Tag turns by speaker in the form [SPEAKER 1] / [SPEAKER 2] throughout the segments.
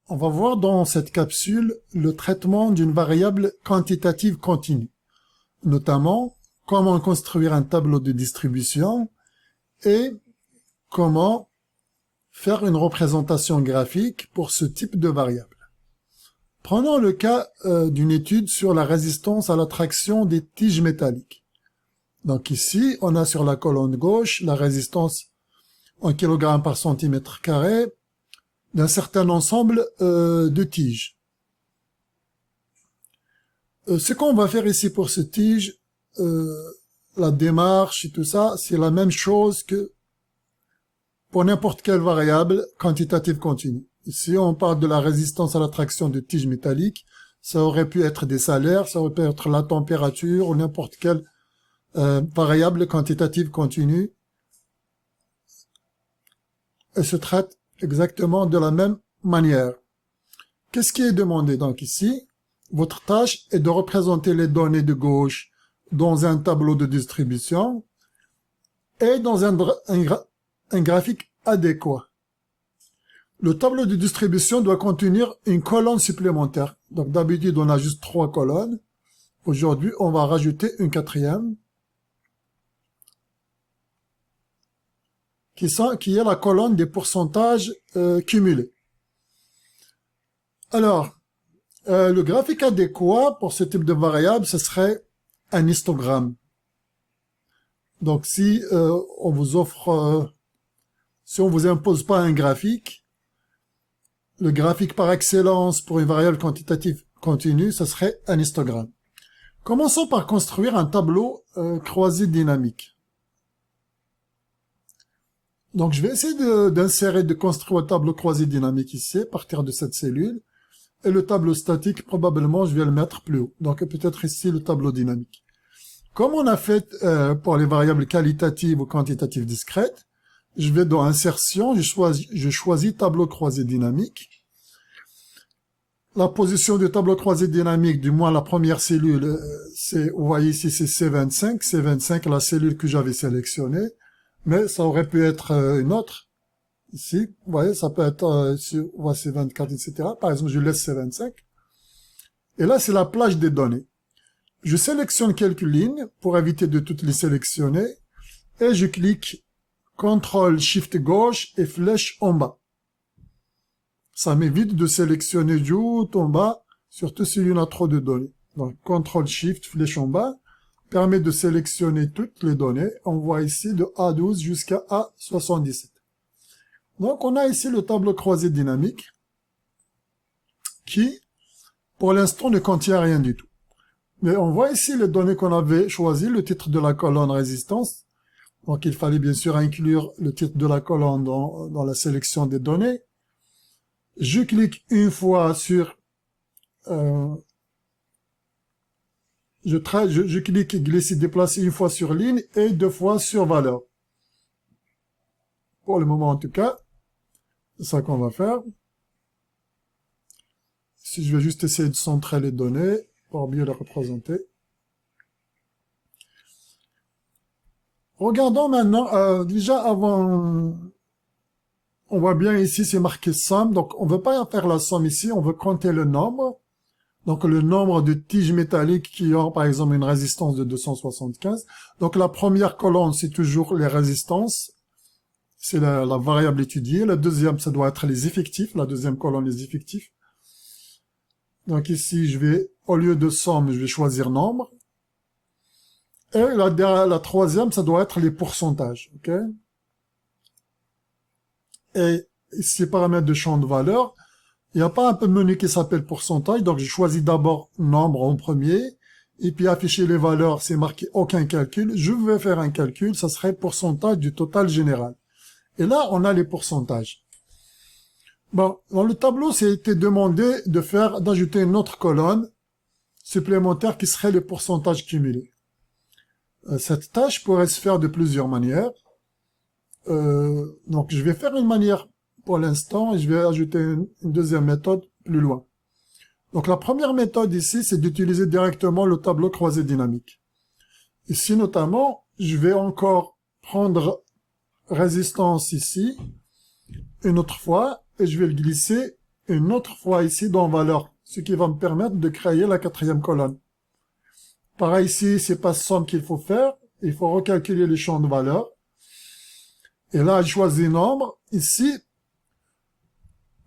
[SPEAKER 1] On va voir dans cette capsule le traitement d'une variable quantitative continue, notamment comment construire un tableau de distribution et comment faire une représentation graphique pour ce type de variable. Prenons le cas d'une étude sur la résistance à l'attraction des tiges métalliques. Donc ici, on a sur la colonne gauche la résistance en kg par centimètre carré d'un certain ensemble de tiges. Ce qu'on va faire ici pour ces tiges, la démarche et tout ça, c'est la même chose que pour n'importe quelle variable quantitative continue. Ici, on parle de la résistance à l'attraction de tiges métalliques. Ça aurait pu être des salaires, ça aurait pu être la température ou n'importe quelle variable quantitative continue. Elle se traite exactement de la même manière. Qu'est-ce qui est demandé donc ici? Votre tâche est de représenter les données de gauche dans un tableau de distribution et dans un graphique adéquat. Le tableau de distribution doit contenir une colonne supplémentaire. Donc d'habitude on a juste 3 colonnes. Aujourd'hui on va rajouter une 4e qui est la colonne des pourcentages cumulés. Alors, le graphique adéquat pour ce type de variable, ce serait un histogramme. Donc si on vous offre, si on vous impose pas un graphique, le graphique par excellence pour une variable quantitative continue, ce serait un histogramme. Commençons par construire un tableau croisé dynamique. Donc je vais essayer de construire un tableau croisé dynamique ici, à partir de cette cellule. Et le tableau statique, probablement, je vais le mettre plus haut. Donc peut-être ici le tableau dynamique. Comme on a fait pour les variables qualitatives ou quantitatives discrètes, je vais dans Insertion, je choisis tableau croisé dynamique. La position du tableau croisé dynamique, du moins la première cellule, vous voyez ici c'est C25. C25, la cellule que j'avais sélectionnée. Mais ça aurait pu être une autre. Ici, vous voyez, ça peut être C24, etc. Par exemple, je laisse C25. Et là, c'est la plage des données. Je sélectionne quelques lignes pour éviter de toutes les sélectionner. Et je clique CTRL SHIFT gauche et flèche en bas. Ça m'évite de sélectionner du haut en bas, surtout s'il y en a trop de données. Donc, CTRL SHIFT flèche en bas permet de sélectionner toutes les données. On voit ici de A12 jusqu'à A77. Donc on a ici le tableau croisé dynamique qui, pour l'instant, ne contient rien du tout. Mais on voit ici les données qu'on avait choisies, le titre de la colonne résistance. Donc il fallait bien sûr inclure le titre de la colonne dans la sélection des données. Je clique une fois sur... Je clique glisser, déplacer une fois sur ligne et 2 fois sur valeur. Pour le moment en tout cas, c'est ça qu'on va faire. Si je vais juste essayer de centrer les données pour mieux les représenter. Regardons maintenant, déjà avant, on voit bien ici c'est marqué somme, donc on ne veut pas faire la somme ici, on veut compter le nombre. Donc le nombre de tiges métalliques qui ont par exemple une résistance de 275. Donc la première colonne c'est toujours les résistances, c'est la variable étudiée. La deuxième ça doit être les effectifs, la deuxième colonne les effectifs. Donc ici je vais, au lieu de somme, je vais choisir nombre. Et la troisième ça doit être les pourcentages. Ok. Et ici paramètres de champ de valeur. Il n'y a pas un peu de menu qui s'appelle pourcentage, donc je choisis d'abord nombre en premier, et puis afficher les valeurs, c'est marqué aucun calcul. Je vais faire un calcul, ça serait pourcentage du total général. Et là, on a les pourcentages. Bon, dans le tableau, c'était demandé d'ajouter une autre colonne supplémentaire qui serait les pourcentages cumulés. Cette tâche pourrait se faire de plusieurs manières. Donc je vais faire une manière pour l'instant, et je vais ajouter une deuxième méthode plus loin. Donc la première méthode ici, c'est d'utiliser directement le tableau croisé dynamique. Ici notamment, je vais encore prendre résistance ici, une autre fois, et je vais le glisser une autre fois ici dans valeur, ce qui va me permettre de créer la quatrième colonne. Pareil ici, c'est pas somme qu'il faut faire, il faut recalculer les champs de valeur. Et là, je choisis nombre. Ici,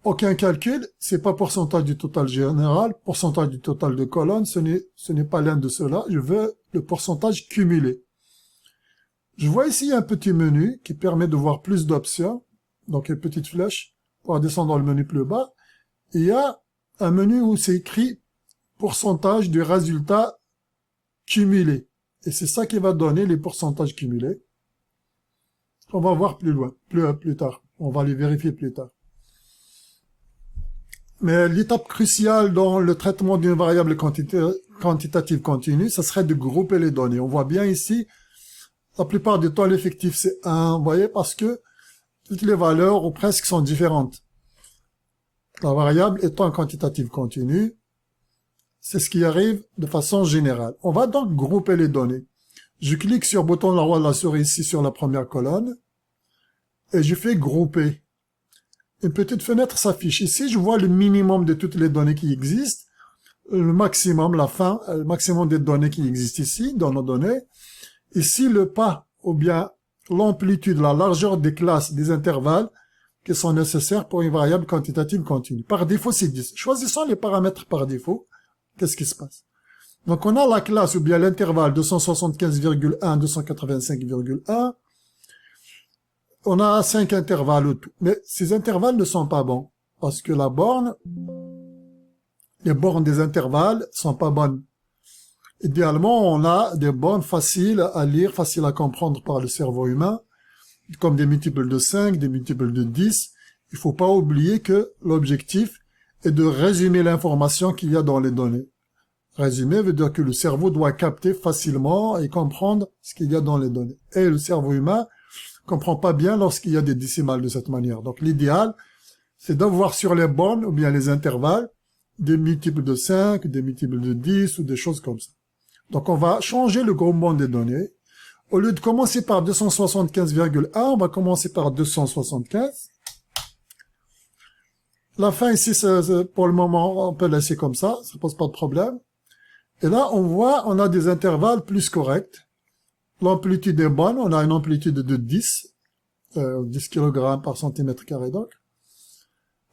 [SPEAKER 1] aucun calcul, c'est pas pourcentage du total général, pourcentage du total de colonnes, ce n'est pas l'un de ceux-là, je veux le pourcentage cumulé. Je vois ici un petit menu qui permet de voir plus d'options, donc une petite flèche pour descendre dans le menu plus bas. Il y a un menu où c'est écrit pourcentage du résultat cumulé. Et c'est ça qui va donner les pourcentages cumulés. On va voir plus loin, plus tard. On va les vérifier plus tard. Mais l'étape cruciale dans le traitement d'une variable quantitative continue, ça serait de grouper les données. On voit bien ici, la plupart du temps, l'effectif c'est 1, vous voyez, parce que toutes les valeurs, ou presque, sont différentes. La variable étant quantitative continue, c'est ce qui arrive de façon générale. On va donc grouper les données. Je clique sur le bouton de la roue de la souris ici sur la première colonne, et je fais grouper. Une petite fenêtre s'affiche. Ici, je vois le minimum de toutes les données qui existent, le maximum, la fin, le maximum des données qui existent ici, dans nos données. Ici, le pas, ou bien l'amplitude, la largeur des classes, des intervalles qui sont nécessaires pour une variable quantitative continue. Par défaut, c'est 10. Choisissons les paramètres par défaut. Qu'est-ce qui se passe? Donc, on a la classe, ou bien l'intervalle 275,1, 285,1. On a 5 intervalles au tout. Mais ces intervalles ne sont pas bons. Parce que les bornes des intervalles sont pas bonnes. Idéalement, on a des bornes faciles à lire, faciles à comprendre par le cerveau humain, comme des multiples de 5, des multiples de 10. Il faut pas oublier que l'objectif est de résumer l'information qu'il y a dans les données. Résumer veut dire que le cerveau doit capter facilement et comprendre ce qu'il y a dans les données. Et le cerveau humain comprend pas bien lorsqu'il y a des décimales de cette manière. Donc l'idéal, c'est d'avoir sur les bornes, ou bien les intervalles, des multiples de 5, des multiples de 10, ou des choses comme ça. Donc on va changer le groupement des données. Au lieu de commencer par 275,1, on va commencer par 275. La fin ici, pour le moment, on peut laisser comme ça pose pas de problème. Et là, on voit, on a des intervalles plus corrects. L'amplitude est bonne, on a une amplitude de 10 kg par centimètre carré donc.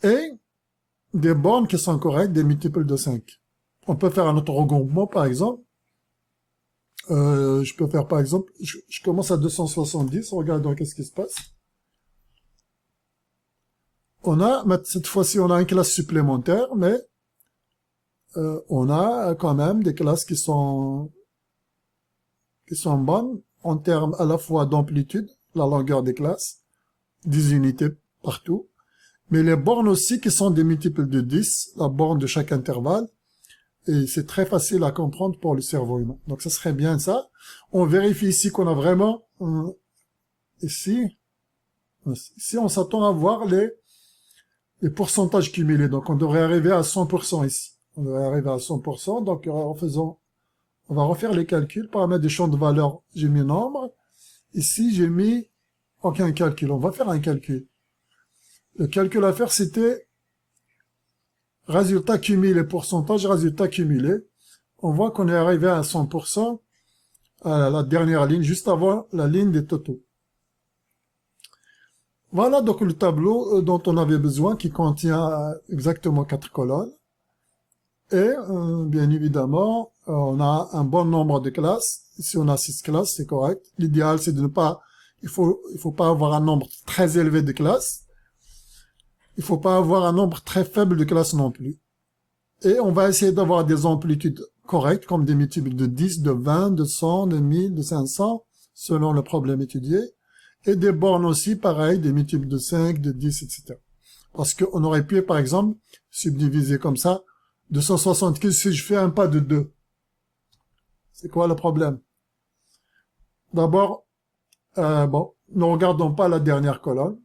[SPEAKER 1] Et des bornes qui sont correctes, des multiples de 5. On peut faire un autre regroupement, par exemple. Je peux faire, par exemple, je commence à 270, regardons qu'est-ce qui se passe. Cette fois-ci, on a une classe supplémentaire, mais on a quand même des classes qui sont bonnes en termes à la fois d'amplitude, la longueur des classes, 10 unités partout, mais les bornes aussi qui sont des multiples de 10, la borne de chaque intervalle, et c'est très facile à comprendre pour le cerveau humain. Donc ça serait bien ça. On vérifie ici qu'on a vraiment, ici on s'attend à voir les pourcentages cumulés, donc on devrait arriver à 100% ici. On devrait arriver à 100%, donc on va refaire les calculs, paramètres des champs de valeur, j'ai mis nombre. Ici, j'ai mis aucun calcul. On va faire un calcul. Le calcul à faire, c'était résultat cumulé, pourcentage, résultat cumulé. On voit qu'on est arrivé à 100% à la dernière ligne, juste avant la ligne des totaux. Voilà donc le tableau dont on avait besoin, qui contient exactement 4 colonnes. Et, bien évidemment, on a un bon nombre de classes. Ici, on a 6 classes, c'est correct. L'idéal, c'est de ne pas, il faut pas avoir un nombre très élevé de classes. Il faut pas avoir un nombre très faible de classes non plus. Et on va essayer d'avoir des amplitudes correctes, comme des multiples de 10, de 20, de 100, de 1000, de 500, selon le problème étudié. Et des bornes aussi, pareil, des multiples de 5, de 10, etc. Parce qu'on aurait pu, par exemple, subdiviser comme ça, 275 si je fais un pas de 2. C'est quoi le problème? D'abord, ne regardons pas la dernière colonne.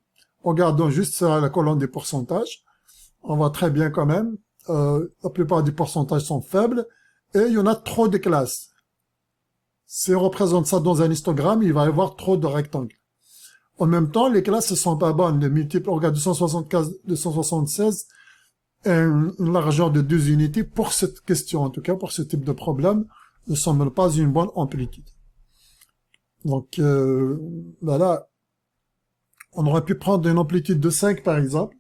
[SPEAKER 1] Regardons juste la colonne des pourcentages. On voit très bien quand même. La plupart des pourcentages sont faibles. Et il y en a trop de classes. Si on représente ça dans un histogramme, il va y avoir trop de rectangles. En même temps, les classes ne sont pas bonnes. Les multiples, on regarde 275, 276, une largeur de 2 unités pour cette question, en tout cas pour ce type de problème, ne semble pas une bonne amplitude. Donc voilà, on aurait pu prendre une amplitude de 5 par exemple.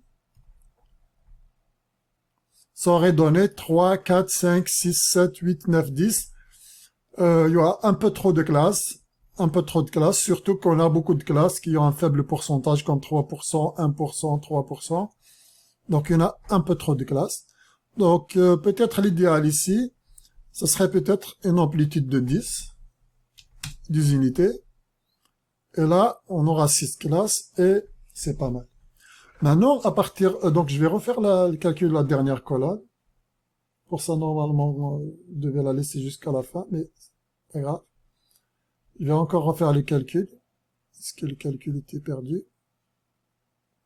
[SPEAKER 1] Ça aurait donné 3, 4, 5, 6, 7, 8, 9, 10. Il y aura un peu trop de classes, surtout qu'on a beaucoup de classes qui ont un faible pourcentage comme 3%, 1%, 3%. Donc il y en a un peu trop de classes. Donc peut-être l'idéal ici, ce serait peut-être une amplitude de 10 unités. Et là, on aura 6 classes et c'est pas mal. Maintenant, à partir... donc je vais refaire le calcul de la dernière colonne. Pour ça, normalement, on devait la laisser jusqu'à la fin, mais c'est pas grave. Je vais encore refaire le calcul. Est-ce que le calcul était perdu?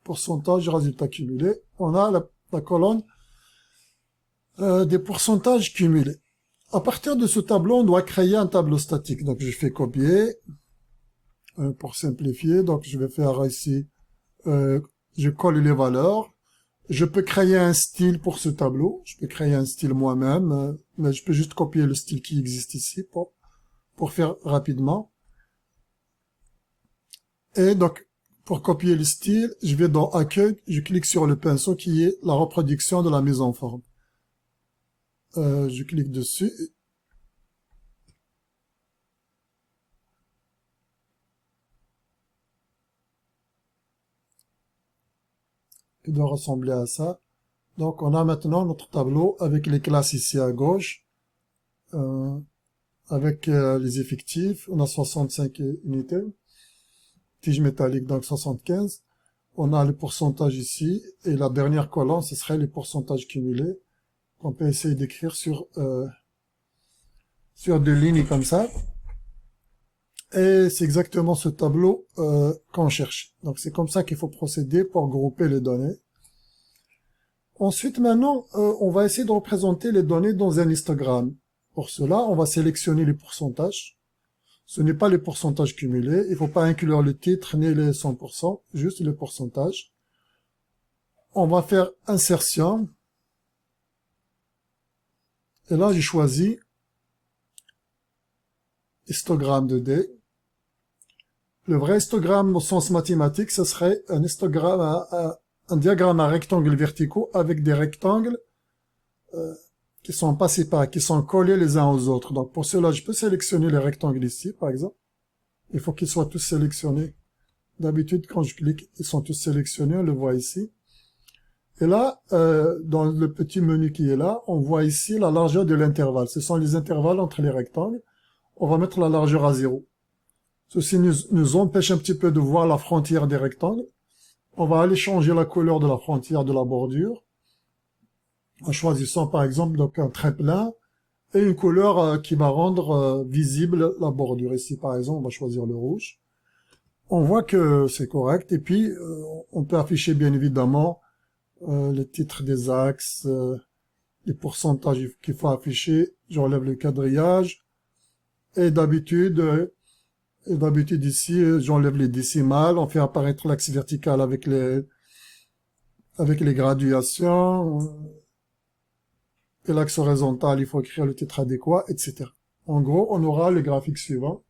[SPEAKER 1] Pourcentage, résultat cumulé. On a la colonne des pourcentages cumulés. À partir de ce tableau, on doit créer un tableau statique. Donc je fais copier pour simplifier. Donc je vais faire ici, je colle les valeurs. Je peux créer un style pour ce tableau. Je peux créer un style moi-même, mais je peux juste copier le style qui existe ici pour faire rapidement. Et donc, pour copier le style, je vais dans Accueil, je clique sur le pinceau qui est la reproduction de la mise en forme. Je clique dessus. Il doit ressembler à ça. Donc, on a maintenant notre tableau avec les classes ici à gauche, avec les effectifs. On a 65 unités. Tige métallique, donc 75. On a le pourcentage ici, et la dernière colonne, ce serait les pourcentages cumulés, qu'on peut essayer d'écrire sur 2 lignes comme ça. Et c'est exactement ce tableau qu'on cherche. Donc c'est comme ça qu'il faut procéder pour grouper les données. Ensuite, maintenant, on va essayer de représenter les données dans un histogramme. Pour cela, on va sélectionner les pourcentages. Ce n'est pas les pourcentages cumulés. Il ne faut pas inclure le titre ni les 100%, juste les pourcentages. On va faire insertion. Et là, j'ai choisi histogramme 2D. Le vrai histogramme au sens mathématique, ce serait un histogramme, un diagramme à rectangles verticaux avec des rectangles qui sont pas séparés, qui sont collés les uns aux autres. Donc pour cela, je peux sélectionner les rectangles ici, par exemple. Il faut qu'ils soient tous sélectionnés. D'habitude, quand je clique, ils sont tous sélectionnés, on le voit ici. Et là, dans le petit menu qui est là, on voit ici la largeur de l'intervalle. Ce sont les intervalles entre les rectangles. On va mettre la largeur à 0. Ceci nous empêche un petit peu de voir la frontière des rectangles. On va aller changer la couleur de la frontière de la bordure, en choisissant par exemple donc un trait plein et une couleur qui va rendre visible la bordure. Ici par exemple, on va choisir le rouge. On voit que c'est correct, et puis on peut afficher bien évidemment le titre des axes, les pourcentages qu'il faut afficher. J'enlève le quadrillage, et d'habitude ici, j'enlève les décimales, on fait apparaître l'axe vertical avec les graduations, et l'axe horizontal, il faut écrire le titre adéquat, etc. En gros, on aura le graphique suivant,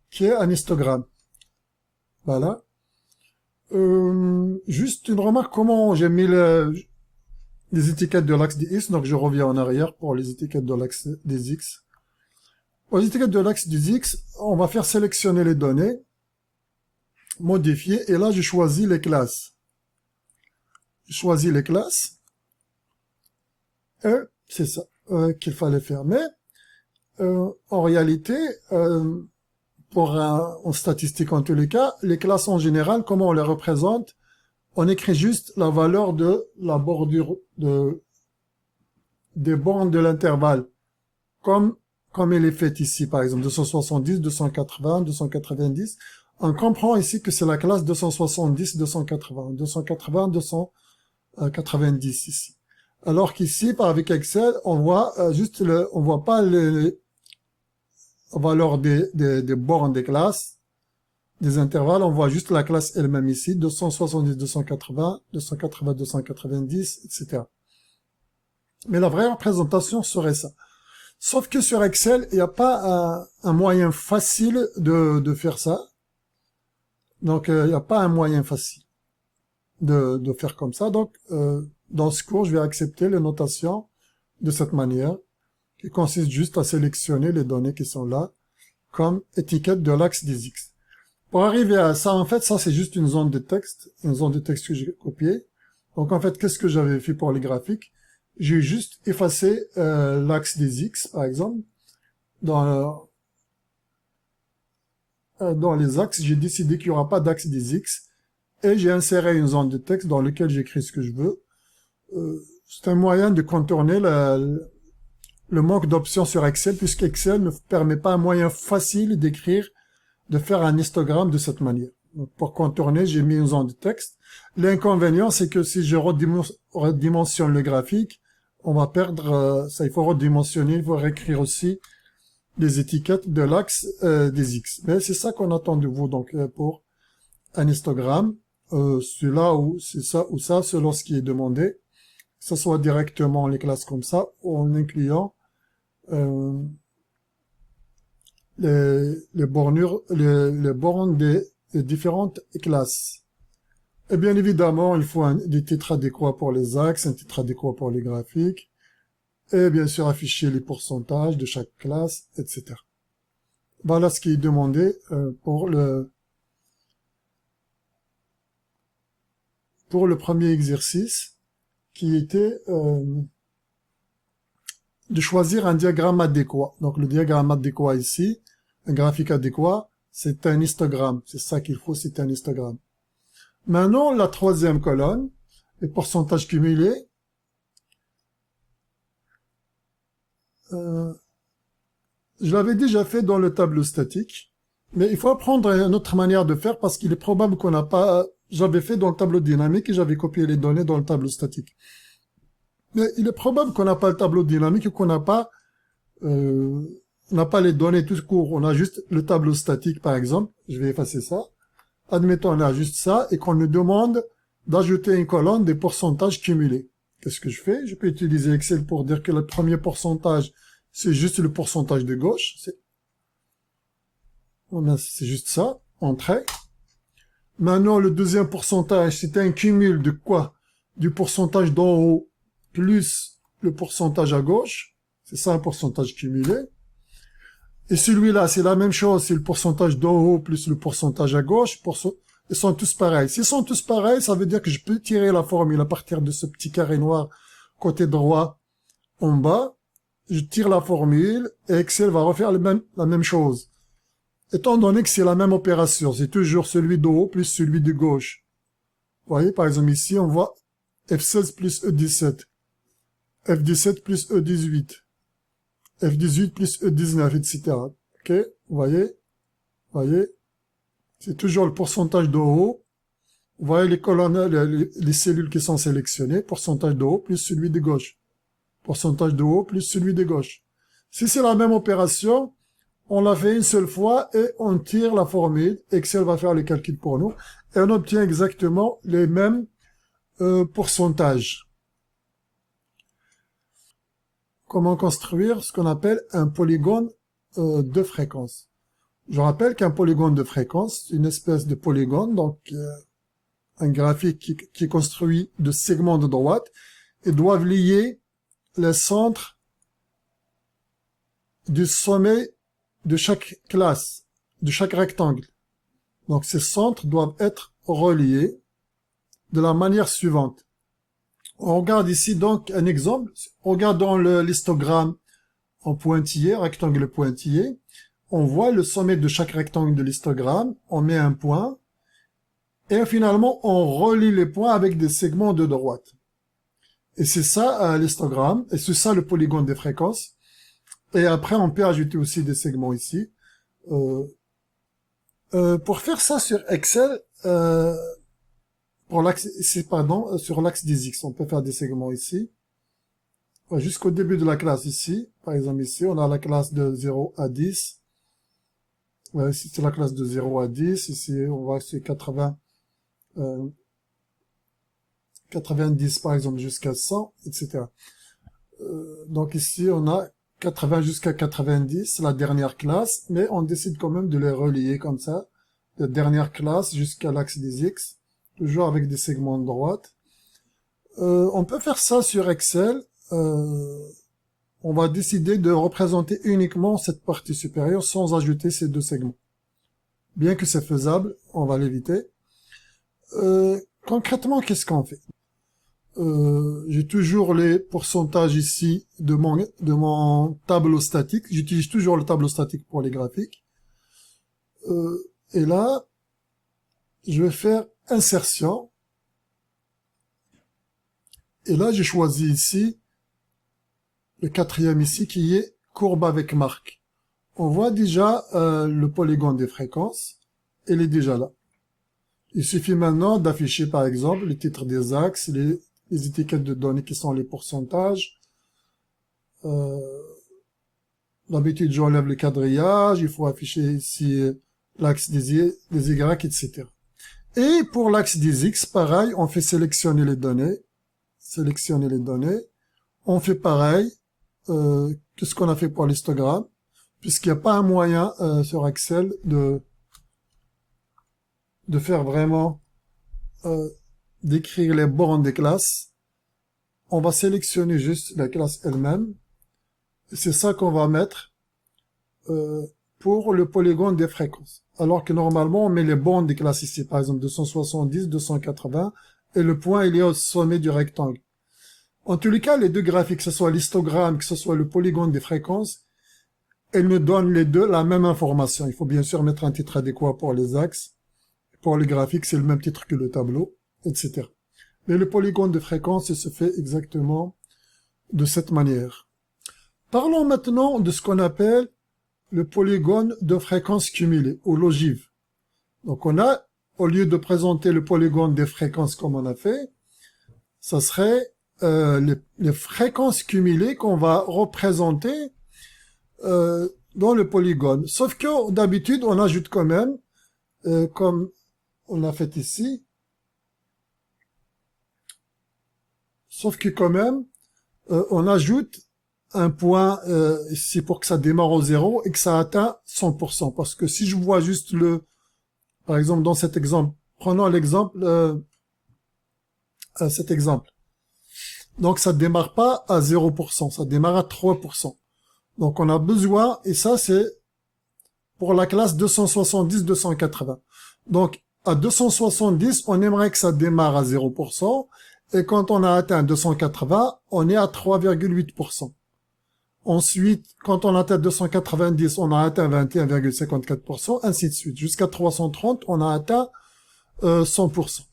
[SPEAKER 1] qui est un histogramme. Voilà. Juste une remarque, comment j'ai mis les étiquettes de l'axe des X, donc je reviens en arrière pour les étiquettes de l'axe des X. Pour les étiquettes de l'axe des X, on va faire sélectionner les données, modifier, et là je choisis les classes. Je choisis les classes, et c'est ça qu'il fallait faire. Mais en réalité, en statistique en tous les cas, les classes en général, comment on les représente? On écrit juste la valeur de la bordure des bornes de l'intervalle, comme elle est faite ici, par exemple, 270, 280, 290. On comprend ici que c'est la classe 270, 280, 280, 290 ici. Alors qu'ici, avec Excel, on voit on voit pas les valeurs des bornes des classes. des intervalles, on voit juste la classe elle-même ici, 270, 280, 280, 290, etc. Mais la vraie représentation serait ça. Sauf que sur Excel, il n'y a pas un moyen facile de faire ça. Donc, il n'y a pas un moyen facile de faire comme ça. Donc, dans ce cours, je vais accepter les notations de cette manière, qui consiste juste à sélectionner les données qui sont là, comme étiquette de l'axe des X. Pour arriver à ça, en fait, ça c'est juste une zone de texte que j'ai copiée. Donc en fait, qu'est-ce que j'avais fait pour les graphiques? J'ai juste effacé l'axe des X, par exemple. Dans les axes, j'ai décidé qu'il n'y aura pas d'axe des X, et j'ai inséré une zone de texte dans laquelle j'écris ce que je veux. C'est un moyen de contourner le manque d'options sur Excel, puisqu'Excel ne permet pas un moyen facile d'écrire, de faire un histogramme de cette manière. Donc, pour contourner, j'ai mis une zone de texte. L'inconvénient, c'est que si je redimensionne le graphique, on va perdre ça. Il faut redimensionner, il faut réécrire aussi les étiquettes de l'axe des X. Mais c'est ça qu'on attend de vous, donc pour un histogramme, celui-là ou c'est ça ou ça, selon ce qui est demandé, que ce soit directement les classes comme ça, ou en incluant les bornes des différentes classes. Et bien évidemment, il faut des titres adéquats pour les axes, un titre adéquat pour les graphiques, et bien sûr afficher les pourcentages de chaque classe, etc. Voilà ce qui est demandé pour le premier exercice, qui était de choisir un diagramme adéquat. Donc le diagramme adéquat ici, un graphique adéquat, c'est un histogramme. C'est ça qu'il faut, c'est un histogramme. Maintenant, la troisième colonne, les pourcentages cumulés. Je l'avais déjà fait dans le tableau statique, mais il faut apprendre une autre manière de faire parce qu'il est probable qu'on n'a pas... J'avais fait dans le tableau dynamique et j'avais copié les données dans le tableau statique. Mais il est probable qu'on n'a pas le tableau dynamique et qu'on n'a pas les données tout court. On a juste le tableau statique, par exemple. Je vais effacer ça. Admettons, on a juste ça et qu'on nous demande d'ajouter une colonne des pourcentages cumulés. Qu'est-ce que je fais? Je peux utiliser Excel pour dire que le premier pourcentage, c'est juste le pourcentage de gauche. C'est juste ça. Entrée. Maintenant, le deuxième pourcentage, c'est un cumul de quoi? Du pourcentage d'en haut plus le pourcentage à gauche, c'est ça un pourcentage cumulé. Et celui-là, c'est la même chose, c'est le pourcentage d'en haut plus le pourcentage à gauche. Ils sont tous pareils. S'ils sont tous pareils, ça veut dire que je peux tirer la formule à partir de ce petit carré noir côté droit en bas. Je tire la formule et Excel va refaire la même chose. Étant donné que c'est la même opération, c'est toujours celui d'en haut plus celui de gauche. Vous voyez, par exemple ici, on voit F16 plus E17. F17 plus E18, F18 plus E19, etc. Ok, vous voyez, c'est toujours le pourcentage de haut. Vous voyez les colonnes, les cellules qui sont sélectionnées, pourcentage de haut plus celui de gauche. Pourcentage de haut plus celui de gauche. Si c'est la même opération, on l'a fait une seule fois et on tire la formule. Excel va faire le calcul pour nous et on obtient exactement les mêmes pourcentages. Comment construire ce qu'on appelle un polygone de fréquence. Je rappelle qu'un polygone de fréquence, c'est une espèce de polygone, donc un graphique qui est construit de segments de droite et doivent lier les centres du sommet de chaque classe, de chaque rectangle. Donc ces centres doivent être reliés de la manière suivante. On regarde ici donc un exemple. Regardons l'histogramme en pointillé, rectangle pointillé. On voit le sommet de chaque rectangle de l'histogramme. On met un point. Et finalement, on relie les points avec des segments de droite. Et c'est ça l'histogramme. Et c'est ça le polygone des fréquences. Et après, on peut ajouter aussi des segments ici. Pour faire ça sur Excel... sur l'axe des X, on peut faire des segments ici. Jusqu'au début de la classe ici. Par exemple ici, on a la classe de 0 à 10. Ouais, ici, c'est la classe de 0 à 10. Ici, on voit que c'est 80, 90 par exemple jusqu'à 100, etc. Donc ici, on a 80 jusqu'à 90, la dernière classe, mais on décide quand même de les relier comme ça. La dernière classe jusqu'à l'axe des X, toujours avec des segments de droite. On peut faire ça sur Excel. On va décider de représenter uniquement cette partie supérieure sans ajouter ces deux segments. Bien que c'est faisable, on va l'éviter. Concrètement, qu'est-ce qu'on fait? J'ai toujours les pourcentages ici de mon tableau statique. J'utilise toujours le tableau statique pour les graphiques. Et là, je vais faire insertion. Et là, j'ai choisi ici le quatrième ici qui est courbe avec marque. On voit déjà le polygone des fréquences. Il est déjà là. Il suffit maintenant d'afficher par exemple les titres des axes, les étiquettes de données qui sont les pourcentages. D'habitude, j'enlève le quadrillage. Il faut afficher ici l'axe des Y, etc. Et pour l'axe des X, pareil, on fait sélectionner les données. Sélectionner les données. On fait pareil que ce qu'on a fait pour l'histogramme, puisqu'il n'y a pas un moyen sur Excel de faire vraiment d'écrire les bornes des classes. On va sélectionner juste la classe elle-même. C'est ça qu'on va mettre pour le polygone des fréquences. Alors que normalement, on met les bornes des classes ici, par exemple 270, 280, et le point il est au sommet du rectangle. En tous les cas, les deux graphiques, que ce soit l'histogramme, que ce soit le polygone des fréquences, elles nous donnent les deux la même information. Il faut bien sûr mettre un titre adéquat pour les axes. Pour les graphiques, c'est le même titre que le tableau, etc. Mais le polygone de fréquence, il se fait exactement de cette manière. Parlons maintenant de ce qu'on appelle le polygone de fréquence cumulée, ou l'ogive. Donc on a, au lieu de présenter le polygone des fréquences comme on a fait, ça serait les fréquences cumulées qu'on va représenter dans le polygone. Sauf que d'habitude, on ajoute quand même, comme on l'a fait ici, sauf que quand même, on ajoute un point ici pour que ça démarre au 0 et que ça atteint 100%. Parce que si je vois juste par exemple dans cet exemple, prenons l'exemple, cet exemple. Donc ça démarre pas à 0%, ça démarre à 3%. Donc on a besoin, et ça c'est pour la classe 270-280. Donc à 270, on aimerait que ça démarre à 0%, et quand on a atteint 280, on est à 3,8%. Ensuite, quand on atteint 290, on a atteint 21,54%, ainsi de suite. Jusqu'à 330, on a atteint 100%.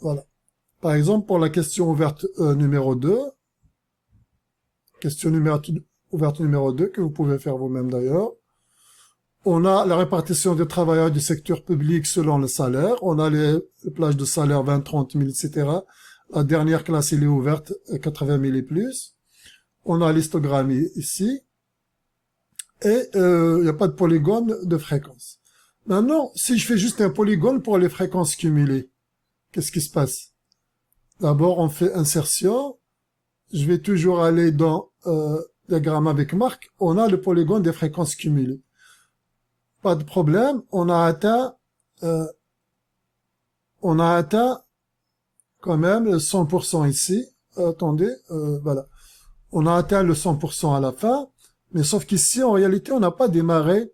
[SPEAKER 1] Voilà. Par exemple, pour la question ouverte numéro 2, question ouverte numéro 2, que vous pouvez faire vous-même d'ailleurs, on a la répartition des travailleurs du secteur public selon le salaire, on a les plages de salaire 20, 30 000, etc. La dernière classe, elle est ouverte 80 000 et plus. On a l'histogramme ici, et il n'y a pas de polygone de fréquence. Maintenant, si je fais juste un polygone pour les fréquences cumulées, qu'est-ce qui se passe? D'abord, on fait insertion. Je vais toujours aller dans diagramme avec marque. On a le polygone des fréquences cumulées. Pas de problème. On a atteint quand même 100% ici. Attendez, voilà. On a atteint le 100% à la fin. Mais sauf qu'ici, en réalité, on n'a pas démarré,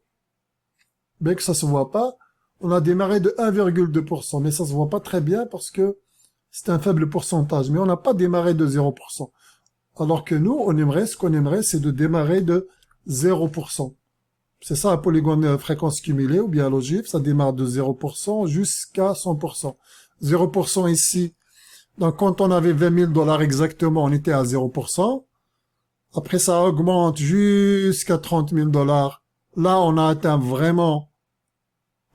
[SPEAKER 1] bien que ça se voit pas, on a démarré de 1,2%. Mais ça se voit pas très bien parce que c'est un faible pourcentage, mais on n'a pas démarré de 0%. Alors que nous, ce qu'on aimerait, c'est de démarrer de 0%. C'est ça un polygone fréquence cumulée, ou bien l'ogive, ça démarre de 0% jusqu'à 100%. 0% ici, donc quand on avait 20 000 $ exactement, on était à 0%. Après, ça augmente jusqu'à 30 000 $. Là, on a atteint vraiment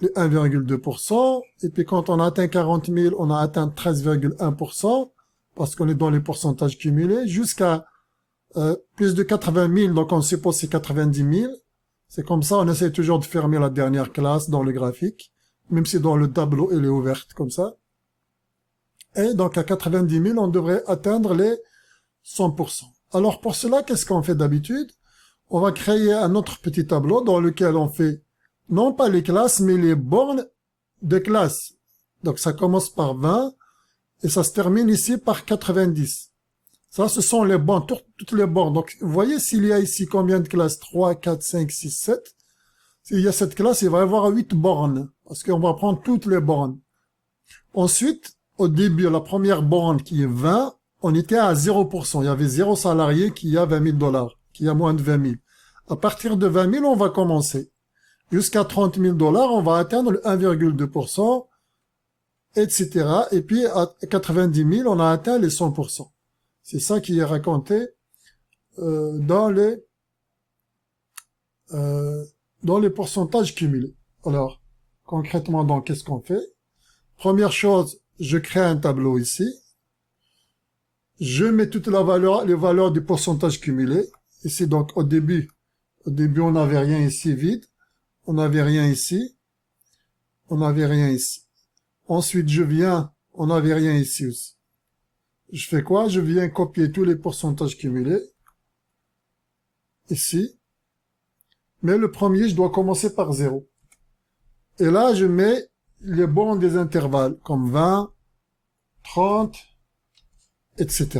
[SPEAKER 1] 1,2%, et puis quand on a atteint 40 000, on a atteint 13,1%, parce qu'on est dans les pourcentages cumulés, jusqu'à plus de 80 000, donc on suppose c'est 90 000, C'est comme ça, on essaie toujours de fermer la dernière classe dans le graphique, même si dans le tableau, elle est ouverte comme ça. Et donc, à 90 000, on devrait atteindre les 100%. Alors, pour cela, qu'est-ce qu'on fait d'habitude? On va créer un autre petit tableau dans lequel on fait, non pas les classes, mais les bornes de classe. Donc, ça commence par 20 et ça se termine ici par 90. Ça, ce sont les bornes, toutes les bornes. Donc, vous voyez s'il y a ici combien de classes? 3, 4, 5, 6, 7. S'il y a cette classe, il va y avoir 8 bornes, parce qu'on va prendre toutes les bornes. Ensuite, au début, la première borne qui est 20, on était à 0%. Il y avait 0 salarié qui a 20 000 $, qui a moins de 20 000. À partir de 20 000, on va commencer. Jusqu'à 30 000 $, on va atteindre le 1,2%, etc. Et puis, à 90 000, on a atteint les 100%. C'est ça qui est raconté dans les pourcentages cumulés. Alors, concrètement, donc, qu'est-ce qu'on fait? Première chose, je crée un tableau ici. Je mets toutes les valeurs du pourcentage cumulé. Ici, donc, au début, on n'avait rien ici vide. On n'avait rien ici. On n'avait rien ici. Ensuite, on n'avait rien ici aussi. Je fais quoi? Je viens copier tous les pourcentages cumulés. Ici. Mais le premier, je dois commencer par 0. Et là, je mets les bornes des intervalles, comme 20, 30, etc.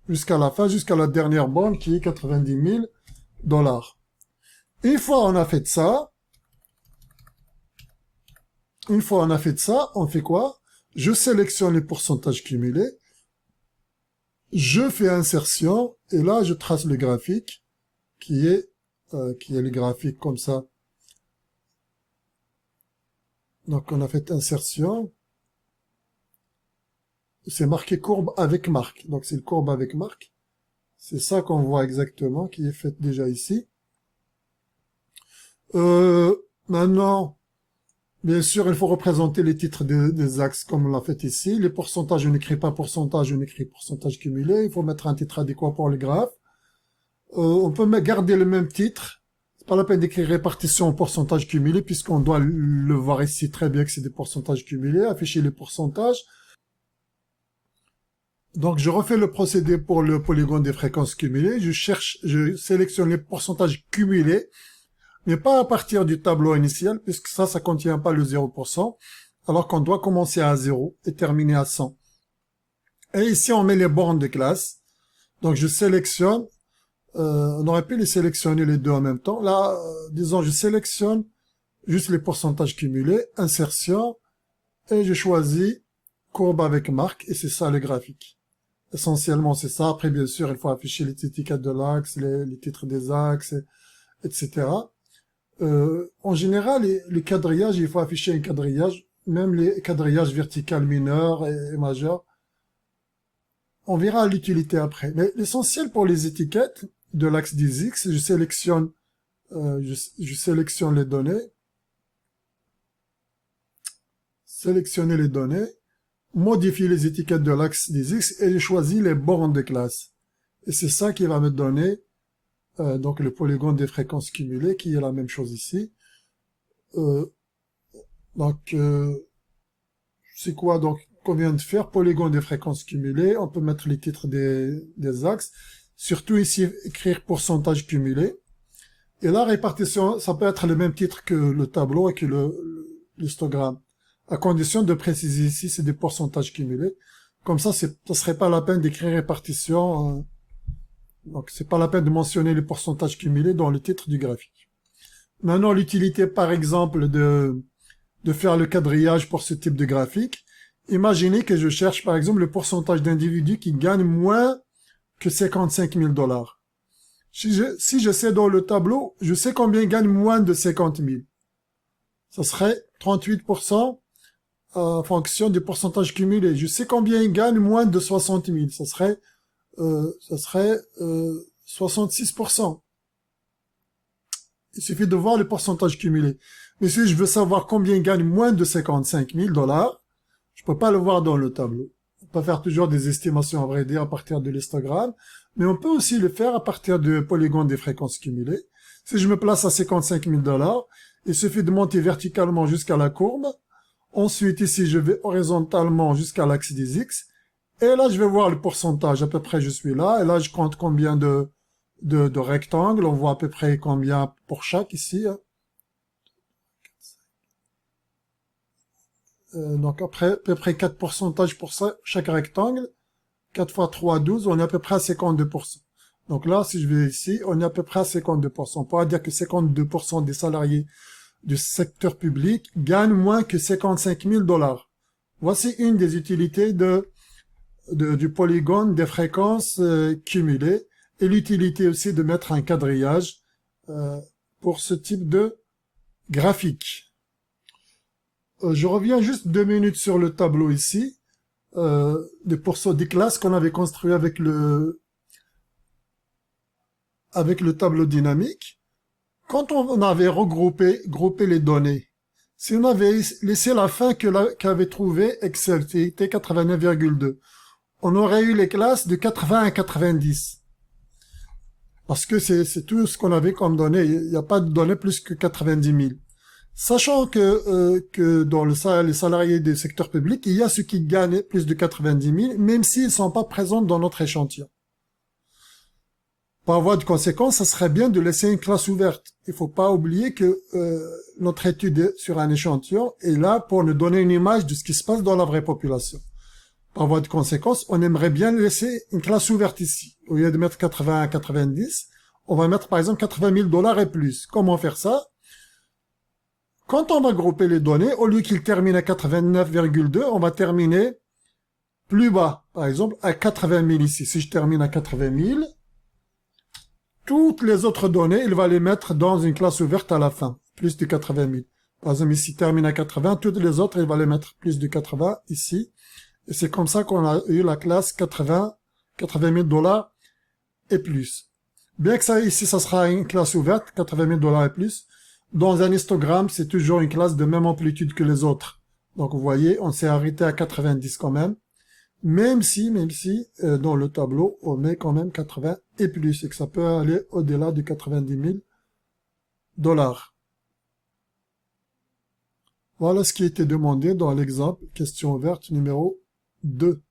[SPEAKER 1] Jusqu'à la fin, jusqu'à la dernière borne qui est 90 000 $. Une fois on a fait ça, on fait quoi? Je sélectionne les pourcentages cumulés, je fais insertion, et là, je trace le graphique, qui est le graphique comme ça. Donc, on a fait insertion. C'est marqué courbe avec marque. Donc, c'est le courbe avec marque. C'est ça qu'on voit exactement, qui est fait déjà ici. Maintenant, bien sûr, il faut représenter les titres des axes comme on l'a fait ici. Les pourcentages, je n'écris pas pourcentage, je n'écris pourcentage cumulé. Il faut mettre un titre adéquat pour le graphe. On peut garder le même titre. C'est pas la peine d'écrire répartition en pourcentage cumulé, puisqu'on doit le voir ici très bien que c'est des pourcentages cumulés. Afficher les pourcentages. Donc, je refais le procédé pour le polygone des fréquences cumulées. Je sélectionne les pourcentages cumulés, mais pas à partir du tableau initial, puisque ça contient pas le 0%, alors qu'on doit commencer à 0 et terminer à 100. Et ici, on met les bornes de classe. Donc, je sélectionne, on aurait pu les sélectionner les deux en même temps. Là, disons, je sélectionne juste les pourcentages cumulés, insertion, et je choisis courbe avec marque, et c'est ça le graphique. Essentiellement, c'est ça. Après, bien sûr, il faut afficher les étiquettes de l'axe, les titres des axes, etc. En général, les quadrillages, il faut afficher un quadrillage, même les quadrillages verticaux mineurs et majeurs. On verra l'utilité après. Mais l'essentiel pour les étiquettes de l'axe des X, je sélectionne les données. Sélectionner les données. Modifier les étiquettes de l'axe des X et je choisis les bornes de classe. Et c'est ça qui va me donner donc le polygone des fréquences cumulées, qui est la même chose ici. C'est quoi donc qu'on vient de faire? Polygone des fréquences cumulées. On peut mettre les titres des axes. Surtout ici, écrire pourcentage cumulé. Et la répartition, ça peut être le même titre que le tableau et que l'histogramme. À condition de préciser ici, c'est des pourcentages cumulés. Comme ça serait pas la peine d'écrire répartition. Donc, c'est pas la peine de mentionner les pourcentages cumulés dans le titre du graphique. Maintenant, l'utilité, par exemple, de faire le quadrillage pour ce type de graphique. Imaginez que je cherche, par exemple, le pourcentage d'individus qui gagnent moins que 55 000 $. Si je sais dans le tableau, je sais combien ils gagnent moins de 50 000. Ça serait 38%. En fonction du pourcentage cumulé. Je sais combien ils gagnent moins de 60 000. Ça serait 66%. Il suffit de voir le pourcentage cumulé. Mais si je veux savoir combien ils gagnent moins de 55 000 $, je peux pas le voir dans le tableau. On peut faire toujours des estimations à vrai dire à partir de l'histogramme, mais on peut aussi le faire à partir du polygone des fréquences cumulées. Si je me place à 55 000 $, il suffit de monter verticalement jusqu'à la courbe. Ensuite, ici, je vais horizontalement jusqu'à l'axe des X. Et là, je vais voir le pourcentage. À peu près, je suis là. Et là, je compte combien de rectangles. On voit à peu près combien pour chaque ici. Donc, après, à peu près 4 pourcentages pour ça, chaque rectangle. 4 fois 3, 12. On est à peu près à 52%. Donc là, si je vais ici, on est à peu près à 52%. On pourra dire que 52% des salariés du secteur public gagnent moins que 55 000 $. Voici une des utilités du polygone des fréquences cumulées et l'utilité aussi de mettre un quadrillage pour ce type de graphique. Je reviens juste 2 minutes sur le tableau ici, des classes qu'on avait construit avec le tableau dynamique. Quand on avait groupé les données, si on avait laissé la fin qu'avait trouvé Excel, c'était 89,2, on aurait eu les classes de 80 à 90. Parce que c'est tout ce qu'on avait comme données. Il n'y a pas de données plus que 90 000. Sachant que dans les salariés du secteur public, il y a ceux qui gagnent plus de 90 000, même s'ils ne sont pas présents dans notre échantillon. Par voie de conséquence, ça serait bien de laisser une classe ouverte. Il ne faut pas oublier que notre étude sur un échantillon est là pour nous donner une image de ce qui se passe dans la vraie population. Par voie de conséquence, on aimerait bien laisser une classe ouverte ici. Au lieu de mettre 80 à 90, on va mettre par exemple 80 000 $ et plus. Comment faire ça? Quand on va grouper les données, au lieu qu'ils terminent à 89,2, on va terminer plus bas. Par exemple, à 80 000 ici. Si je termine à 80 000, toutes les autres données, il va les mettre dans une classe ouverte à la fin, plus de 80 000. Par exemple, ici, termine à 80, toutes les autres, il va les mettre plus de 80 ici. Et c'est comme ça qu'on a eu la classe 80 000 $ et plus. Bien que ça, ici, ça sera une classe ouverte, 80 000 $ et plus. Dans un histogramme, c'est toujours une classe de même amplitude que les autres. Donc, vous voyez, on s'est arrêté à 90 quand même. Même si, dans le tableau, on met quand même 80 et plus, et que ça peut aller au-delà de 90 000 $. Voilà ce qui était demandé dans l'exemple question ouverte numéro 2.